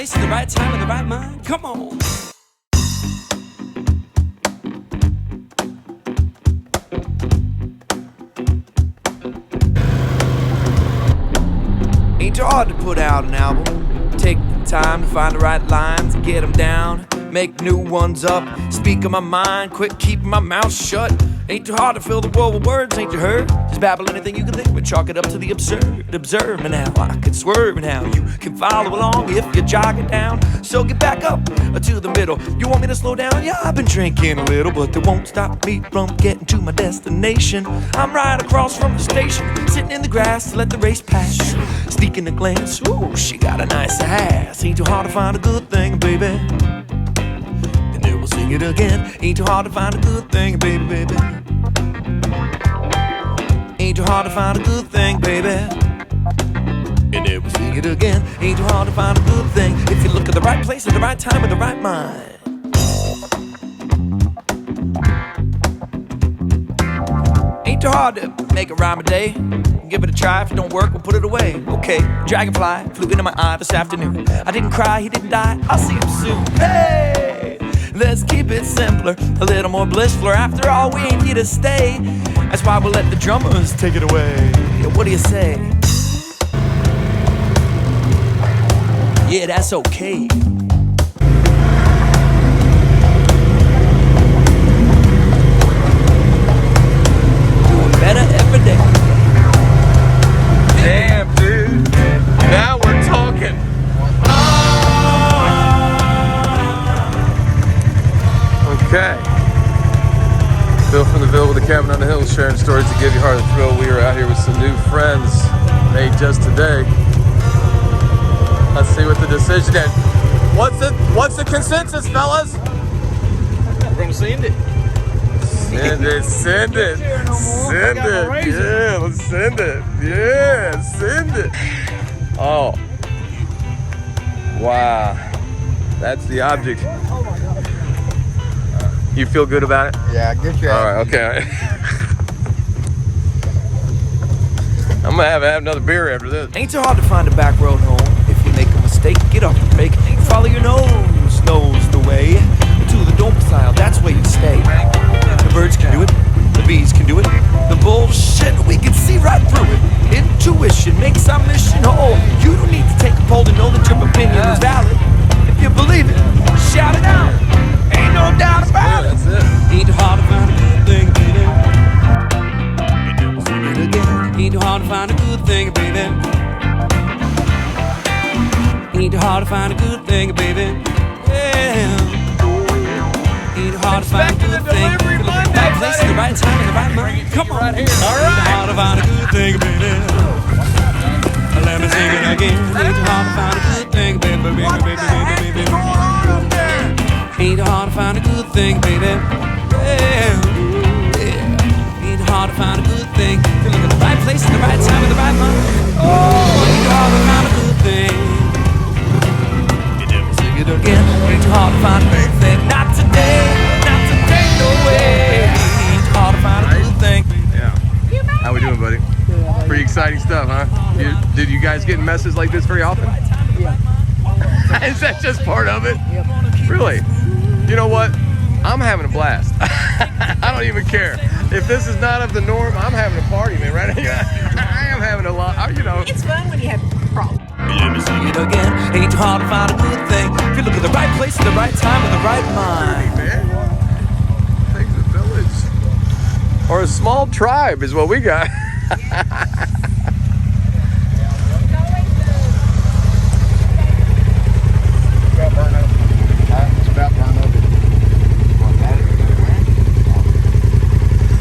place at the right time in the right mind. Come on. Ain't too hard to put out an album. Take the time to find the right lines, get them down, make new ones up, speak on my mind, quit keeping my mouth shut. Ain't too hard to fill the world with words, ain't you heard? Just babble anything you can think, but chalk it up to the absurd. Observe me now, I can swerve me now. You can follow along if you jog it down. So get back up to the middle. You want me to slow down? Yeah, I've been drinking a little, but they won't stop me from getting to my destination. I'm right across from the station, sitting in the grass to let the race pass. Sneaking a glance, ooh, she got a nice ass. Ain't too hard to find a good thing, baby. And then we'll sing it again. Ain't too hard to find a good thing, baby, baby. Ain't too hard to find a good thing, baby. And then we'll sing it again. Ain't too hard to find a good thing if you look at the right place at the right time with the right mind. Ain't too hard to make a rhyme a day. Give it a try. If it don't work, we'll put it away. Okay, dragonfly flew into my eye this afternoon. I didn't cry, he didn't die. I'll see him soon. Hey, let's keep it simpler, a little more blissful. After all, we ain't here to stay. That's why we'll let the drummers take it away. What do you say? Yeah, that's okay. Doing better every day. Damn, dude. Now we're talking. Okay. Bill from the Ville with the cabin on the hill, sharing stories to give you heart and thrill. We are out here with some new friends made just today. Let's see what the decision is. What's the consensus, fellas? We're gonna send it. Send it, send it, send it. Yeah, let's send it. Yeah, send it. Oh. Wow. That's the object. You feel good about it? Yeah, good job. All right, okay. I'm gonna have another beer after this. Ain't too hard to find a back road home. If you make a mistake, get off the brake. Follow your nose, knows the way to the domicile. That's where you stay. The birds can do it, the bees can do it. The bullshit, we can see right through it. Intuition makes our mission whole. You don't need to take a poll to know that your opinion is valid. If you believe it, shout it out. Ain't no doubt about it. That's it. Ain't too hard to find a good thing, baby. Sing it again. Ain't too hard to find a good thing, baby. Ain't too hard to find a good thing, baby. Yeah. Ain't too hard to find a good thing. Right place at the right time in the right mind. Come on. Right here. All Ain't too hard to find a good thing, baby. Let me sing it again. Ain't too hard to find a good thing, baby, baby, baby, baby, baby. Ain't too hard to find a good thing, baby. Yeah. Ain't too hard to find a good thing. If you look at the right place at the right time with the right mind. Oh, ain't too hard to find a good thing. You never sing it again. Ain't too hard to find a good thing. Not today, no way. Ain't too hard to find a good thing. Yeah. How we doing, buddy? Pretty exciting stuff, huh? Did you guys get messages like this very often? Yeah. Is that just part of it? Yep. Really? You know what? I'm having a blast. I don't even care. If this is not of the norm, I'm having a party, man, right? I am having a lot, you know. It's fun when you have problems. Let me sing it again. Ain't too hard to find a good thing. If you look at the right place at the right time with the right mind. Man. Takes a village. Or a small tribe is what we got.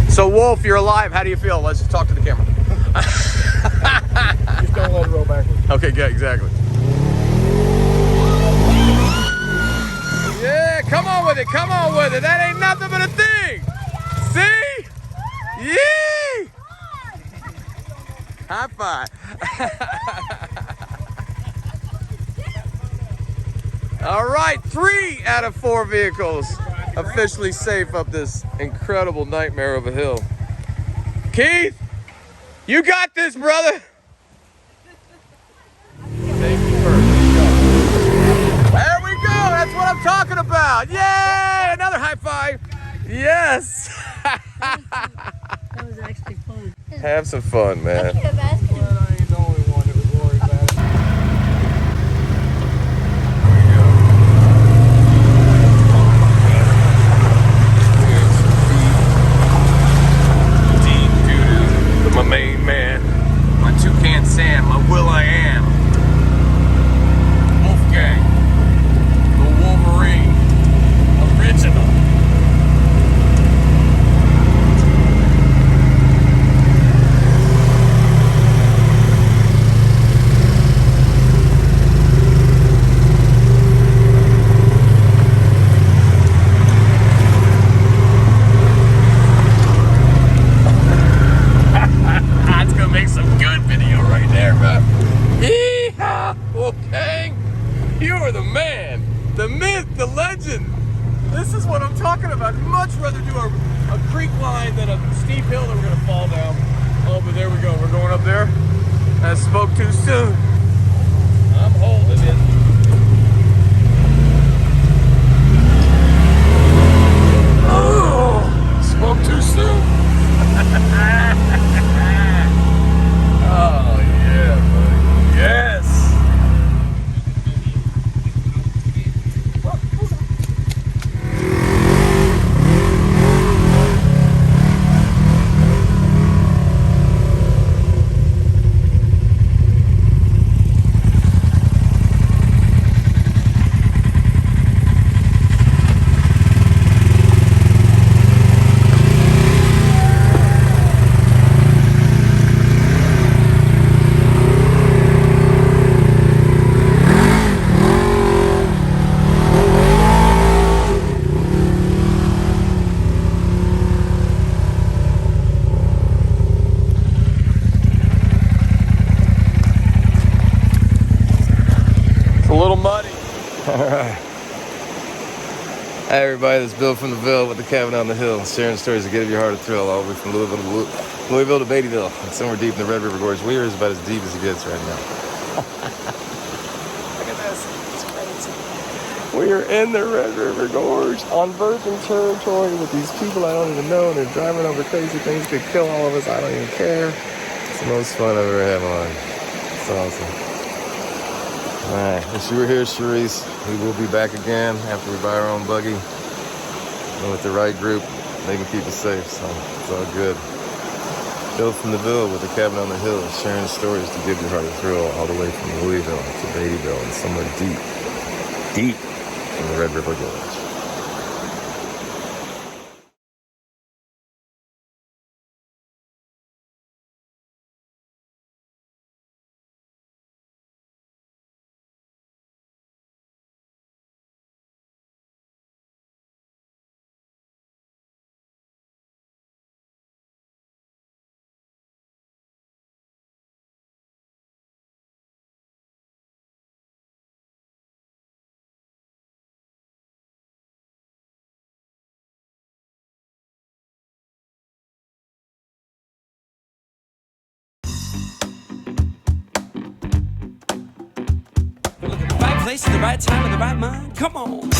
So Wolf, you're alive. How do you feel? Let's just talk to the camera. Just don't let it roll backwards. Okay, good, exactly. Yeah, come on with it, come on with it. That ain't nothing but a thing. See? Yee! High five. All right, 3 out of 4 vehicles officially safe up this incredible nightmare of a hill. Keith, you got this, brother. Safety first. Let's go. I'm talking about. Yay! Another high five. Yes. That was actually fun. Have some fun, man. I ain't the only one that was worried about it. Deep doo-doo with my main man, my Toucan Sam, my Will.I.Am, Wolfgang, the Wolverine, original. That's gonna make some good video right there, bro. Yeehaw! Wolfgang, you are the man, the myth, the legend. This is what I'm talking about. I'd much rather do a creek line than a steep hill that we're gonna fall down. Oh, but there we go. We're going up there. I spoke too soon. I'm holding it. Oh, spoke too soon. Oh yeah, buddy. Yes. A little muddy. All right. Hey everybody, this is Bill from the Ville with the cabin on the hill, sharing stories that give your heart a thrill, all the way from Louisville to Beattyville, and somewhere deep in the Red River Gorge. We are about as deep as it gets right now. Look at this, it's crazy. We are in the Red River Gorge on virgin territory with these people I don't even know, and they're driving over crazy things, could kill all of us, I don't even care. It's the most fun I've ever had in my life. It's awesome. Alright, if you were here, Charisse, we will be back again after we buy our own buggy. And with the right group, they can keep us safe, so it's all good. Bill from the Ville with the cabin on the hill, sharing stories to give your heart a thrill all the way from Louisville to Beattyville and somewhere deep in the Red River Gorge. Right place at the right time in the right mind. Come on.